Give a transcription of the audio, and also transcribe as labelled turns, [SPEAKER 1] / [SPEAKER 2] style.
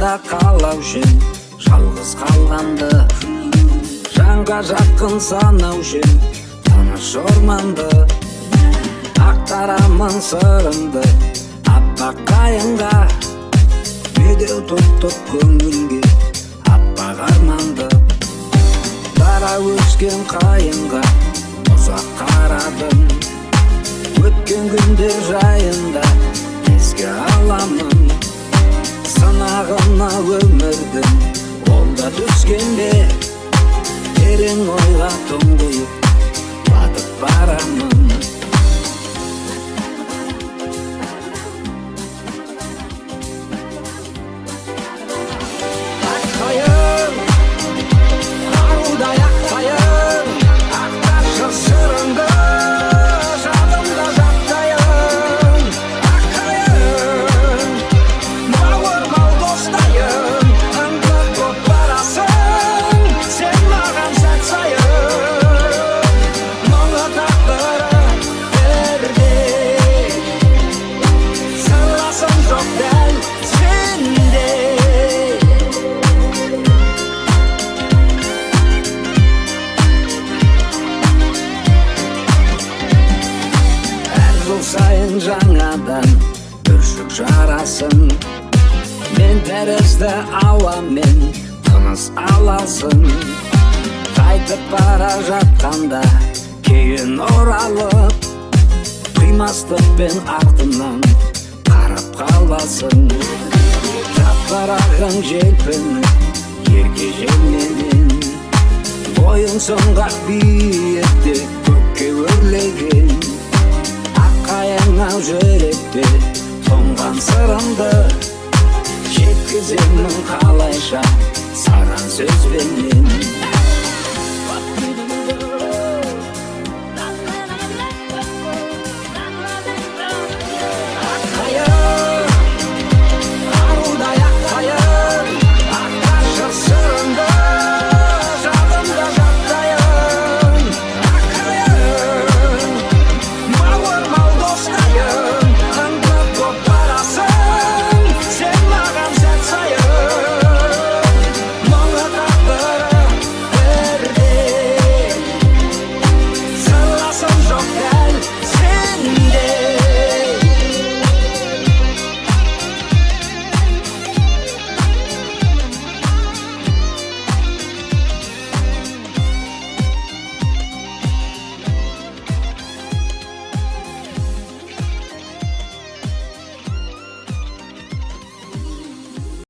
[SPEAKER 1] да қалаушым жалғыз қалғанды, жанға жақын санаушым тыныш орманды. Ақтарамын сырымды аппақ қайыңға, медеу тұтып көңілге аппақ арманды. Дара өскен қайыңға ұзақ қарадым, өткен күндер жайында еске аламын. Сынағына өмірдің ол да түскенде, терең ойға тұңғиық батып барамын. Аққайың, арудай аққайың, ақташы сырыңды жадымда жаттайын. Аққайың, бауырмал достайын, ынтық боп барасың сен маған сәт сайын. Мұңы тағдыры бірде, сырласым жоқ дәл сенде. Әр жыл сайын жаңадан бүршік жарасың, мен тәрізді ауамен тыныс аласың. Қайтып бара жатқанда кейін оралып, қимастықпен артымнан қарап қаласың. Жапырағың желпініп ерке желменен, бойың сұңғақ биікте көкке өрлеген. Аққайың ау жүректе тоңған сырымды, жеткіземін қалайша саған сөзбен.